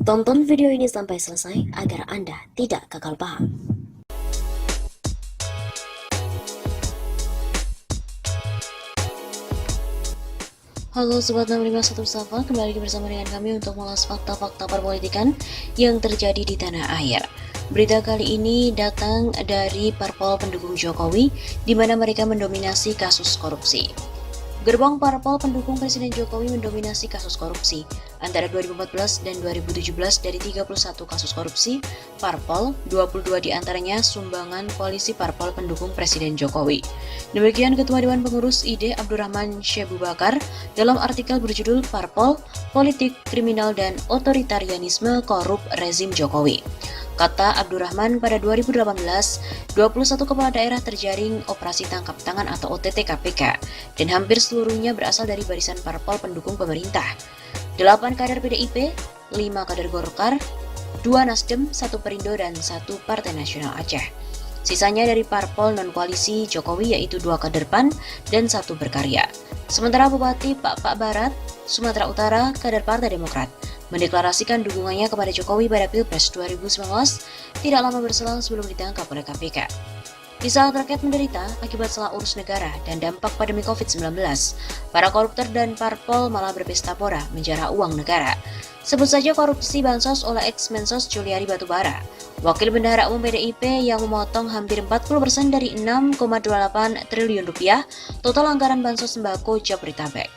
Tonton video ini sampai selesai agar Anda tidak gagal paham. Halo Sobat 651 Safa, kembali lagi bersama dengan kami untuk mengulas fakta-fakta perpolitikan yang terjadi di tanah air. Berita kali ini datang dari parpol pendukung Jokowi, di mana mereka mendominasi kasus korupsi. Gerbong parpol pendukung Presiden Jokowi mendominasi kasus korupsi. Antara 2014 dan 2017 dari 31 kasus korupsi, parpol 22 diantaranya sumbangan koalisi parpol pendukung Presiden Jokowi. Demikian Ketua Dewan Pengurus ID Abdurrahman Syekh Bakar dalam artikel berjudul Parpol, Politik, Kriminal, dan Otoritarianisme Korup Rezim Jokowi. Kata Abdurrahman, pada 2018, 21 kepala daerah terjaring operasi tangkap tangan atau OTT KPK, dan hampir seluruhnya berasal dari barisan parpol pendukung pemerintah. 8 kader PDIP, 5 kader Golkar, 2 Nasdem, 1 Perindo, dan 1 Partai Nasional Aceh. Sisanya dari parpol non-koalisi Jokowi yaitu 2 kader PAN dan 1 berkarya. Sementara Bupati Pak Barat, Sumatera Utara, kader Partai Demokrat, mendeklarasikan dukungannya kepada Jokowi pada Pilpres 2019 tidak lama berselang sebelum ditangkap oleh KPK. Di saat rakyat menderita akibat salah urus negara dan dampak pandemi COVID-19, para koruptor dan parpol malah berpesta pora menjarah uang negara. Sebut saja korupsi bansos oleh ex-Mensos Juliari Batubara, Wakil Bendahara Umum PDIP yang memotong hampir 40% dari 6,28 triliun rupiah total anggaran bansos sembako Jabodetabek.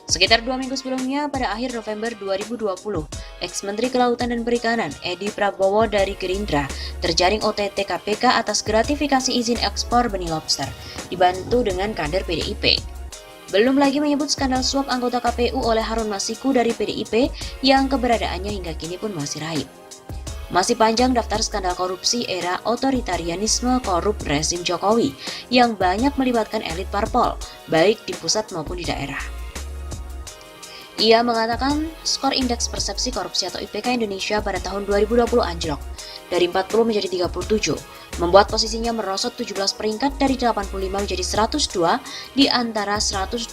Sekitar 2 minggu sebelumnya, pada akhir November 2020, ex-Menteri Kelautan dan Perikanan Edi Prabowo dari Gerindra terjaring OTT KPK atas gratifikasi izin ekspor benih lobster, dibantu dengan kader PDIP. Belum lagi menyebut skandal suap anggota KPU oleh Harun Masiku dari PDIP yang keberadaannya hingga kini pun masih raib. Masih panjang daftar skandal korupsi era otoritarianisme korup rezim Jokowi yang banyak melibatkan elit parpol, baik di pusat maupun di daerah. Ia mengatakan skor Indeks Persepsi Korupsi atau IPK Indonesia pada tahun 2020 anjlok dari 40 menjadi 37, membuat posisinya merosot 17 peringkat dari 85 menjadi 102 di antara 180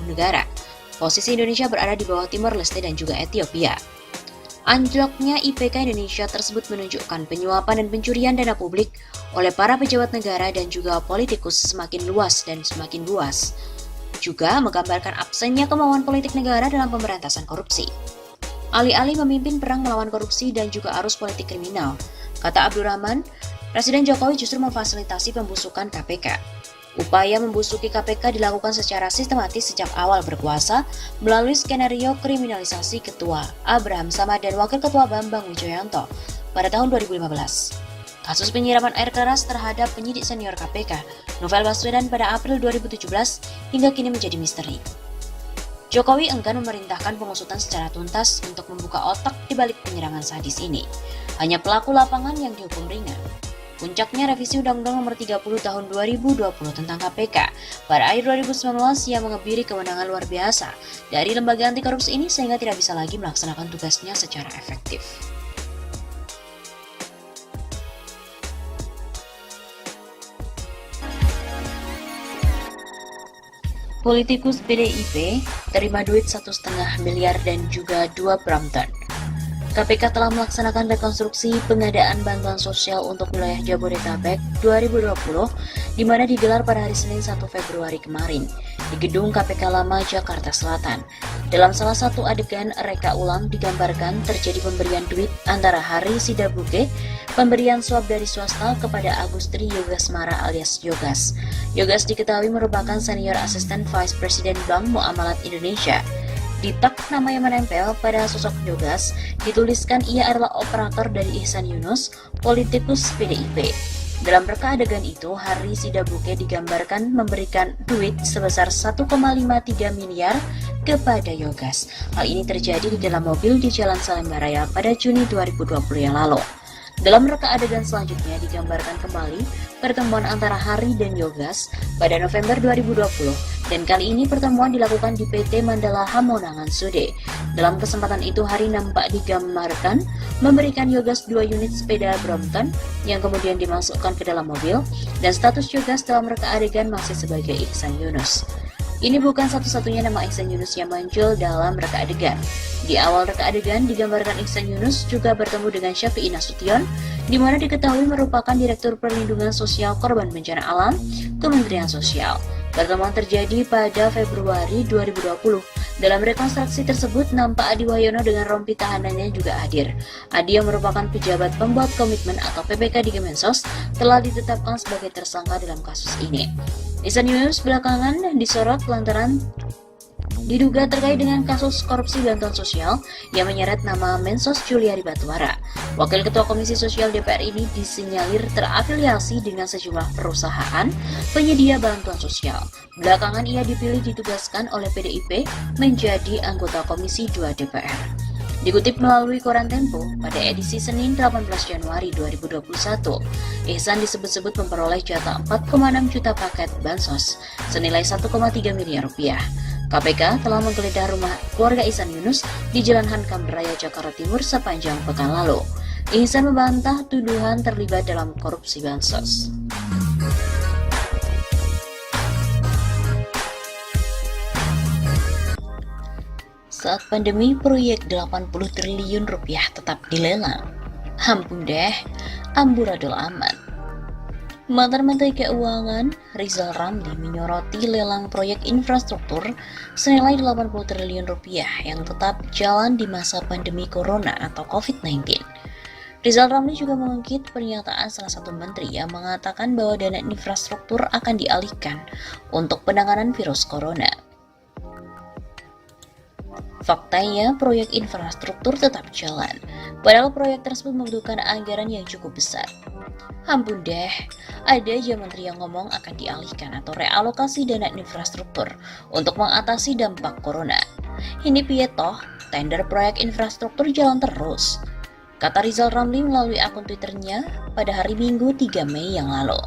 negara. Posisi Indonesia berada di bawah Timor Leste dan juga Ethiopia. Anjloknya IPK Indonesia tersebut menunjukkan penyuapan dan pencurian dana publik oleh para pejabat negara dan juga politikus semakin luas dan semakin luas. Juga menggambarkan absennya kemauan politik negara dalam pemberantasan korupsi. Alih-alih memimpin perang melawan korupsi dan juga arus politik kriminal, kata Abdurrahman, Presiden Jokowi justru memfasilitasi pembusukan KPK. Upaya membusuki KPK dilakukan secara sistematis sejak awal berkuasa melalui skenario kriminalisasi Ketua Abraham Samad dan Wakil Ketua Bambang Wijoyanto pada tahun 2015. Kasus penyiraman air keras terhadap penyidik senior KPK, Novel Baswedan pada April 2017 hingga kini menjadi misteri. Jokowi enggan memerintahkan pengusutan secara tuntas untuk membuka otak di balik penyerangan sadis ini. Hanya pelaku lapangan yang dihukum ringan. Puncaknya revisi Undang-Undang Nomor 30 Tahun 2020 tentang KPK pada akhir 2019 yang mengebiri kewenangan luar biasa dari lembaga anti korupsi ini sehingga tidak bisa lagi melaksanakan tugasnya secara efektif. Politikus PDIP terima duit 1,5 miliar dan juga 2 Brompton. KPK telah melaksanakan rekonstruksi pengadaan bantuan sosial untuk wilayah Jabodetabek 2020, di mana digelar pada hari Senin 1 Februari kemarin di gedung KPK Lama Jakarta Selatan. Dalam salah satu adegan reka ulang digambarkan terjadi pemberian duit antara Hari Sidabuke, pemberian suap dari swasta kepada Agustri Yogasmara alias Yogas. Yogas diketahui merupakan senior asisten Vice President Bank Muamalat Indonesia. Di tak nama yang menempel pada sosok Yogas, dituliskan ia adalah operator dari Ihsan Yunus, politikus PDIP. Dalam reka adegan itu, Hari Sidabuke digambarkan memberikan duit sebesar 1,53 miliar kepada Yogas. Hal ini terjadi di dalam mobil di Jalan Salemba Raya pada Juni 2020 yang lalu. Dalam reka adegan selanjutnya digambarkan kembali pertemuan antara Hari dan Yogas pada November 2020 dan kali ini pertemuan dilakukan di PT Mandala Hamonangan Sude. Dalam kesempatan itu Hari nampak digambarkan memberikan Yogas 2 unit sepeda Brompton yang kemudian dimasukkan ke dalam mobil dan status Yogas dalam reka adegan masih sebagai Ihsan Yunus. Ini bukan satu-satunya nama Ihsan Yunus yang muncul dalam reka adegan. Di awal reka adegan digambarkan Ihsan Yunus juga bertemu dengan Syafii Nasution, di mana diketahui merupakan Direktur Perlindungan Sosial Korban Bencana Alam, Kementerian Sosial. Pertemuan terjadi pada Februari 2020. Dalam rekonstruksi tersebut, nampak Adi Wahyono dengan rompi tahanannya juga hadir. Adi yang merupakan pejabat pembuat komitmen atau PPK di Kemensos telah ditetapkan sebagai tersangka dalam kasus ini. Ihsan Yunus belakangan disorot lantaran diduga terkait dengan kasus korupsi bantuan sosial yang menyeret nama Mensos Juliari Batubara. Wakil Ketua Komisi Sosial DPR ini disinyalir terafiliasi dengan sejumlah perusahaan penyedia bantuan sosial. Belakangan ia dipilih ditugaskan oleh PDIP menjadi anggota Komisi 2 DPR. Dikutip melalui koran Tempo, pada edisi Senin 18 Januari 2021, Ihsan disebut-sebut memperoleh jatah 4,6 juta paket bansos senilai 1,3 miliar rupiah. KPK telah menggeledah rumah keluarga Ihsan Yunus di Jalan Hankam Raya, Jakarta Timur sepanjang pekan lalu. Ihsan membantah tuduhan terlibat dalam korupsi bansos. Saat pandemi, proyek 80 triliun rupiah tetap dilelang. Ampun deh, amburadul amat. Mantan Menteri Keuangan Rizal Ramli menyoroti lelang proyek infrastruktur senilai 80 triliun rupiah yang tetap jalan di masa pandemi corona atau COVID-19. Rizal Ramli juga mengungkit pernyataan salah satu menteri yang mengatakan bahwa dana infrastruktur akan dialihkan untuk penanganan virus corona. Faktanya, proyek infrastruktur tetap jalan, padahal proyek tersebut membutuhkan anggaran yang cukup besar. Ampun deh, ada aja menteri yang ngomong akan dialihkan atau realokasi dana infrastruktur untuk mengatasi dampak corona. Ini piye toh, tender proyek infrastruktur jalan terus, kata Rizal Ramli melalui akun Twitternya pada hari Minggu 3 Mei yang lalu.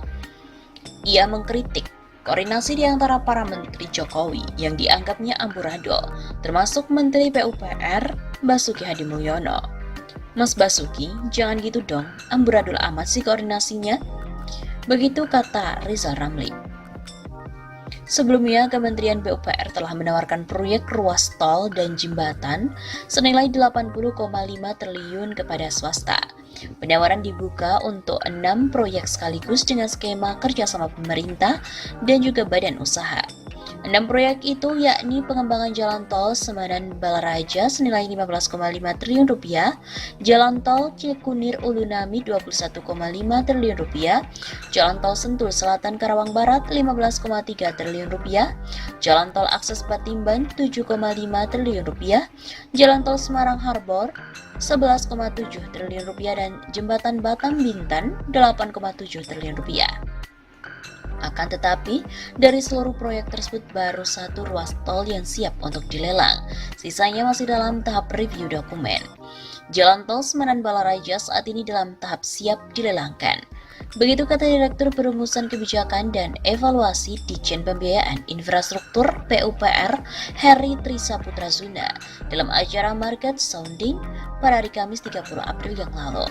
Ia mengkritik koordinasi di antara para menteri Jokowi yang dianggapnya amburadul, termasuk Menteri PUPR Basuki Hadimulyono. Mas Basuki, jangan gitu dong, amburadul amat sih koordinasinya. Begitu kata Rizal Ramli. Sebelumnya, Kementerian PUPR telah menawarkan proyek ruas tol dan jembatan senilai 80,5 triliun kepada swasta. Penawaran dibuka untuk 6 proyek sekaligus dengan skema kerjasama pemerintah dan juga badan usaha. 6 proyek itu yakni pengembangan jalan tol Semanan Balaraja senilai 15,5 triliun rupiah, jalan tol Cikunir Ulunami 21,5 triliun rupiah, jalan tol Sentul Selatan Karawang Barat 15,3 triliun rupiah, jalan tol akses Batimban 7,5 triliun rupiah, jalan tol Semarang Harbor 11,7 triliun rupiah dan jembatan Batam Bintan 8,7 triliun rupiah. Akan tetapi, dari seluruh proyek tersebut baru satu ruas tol yang siap untuk dilelang. Sisanya masih dalam tahap review dokumen. Jalan tol Semanan Balaraja saat ini dalam tahap siap dilelangkan. Begitu kata Direktur Perumusan Kebijakan dan Evaluasi Ditjen Pembiayaan Infrastruktur PUPR Heri Trisaputra Zuna dalam acara Market Sounding pada hari Kamis 30 April yang lalu.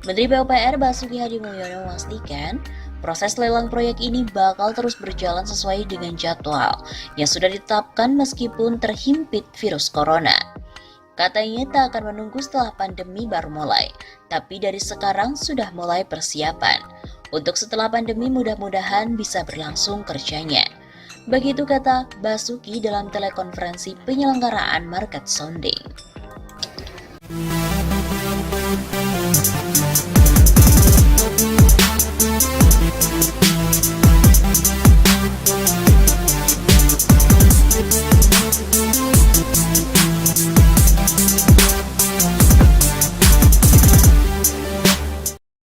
Menteri PUPR Basuki Hadimulyono memastikan proses lelang proyek ini bakal terus berjalan sesuai dengan jadwal yang sudah ditetapkan meskipun terhimpit virus corona. Katanya tak akan menunggu setelah pandemi baru mulai, tapi dari sekarang sudah mulai persiapan. Untuk setelah pandemi mudah-mudahan bisa berlangsung kerjanya. Begitu kata Basuki dalam telekonferensi penyelenggaraan Market Sounding.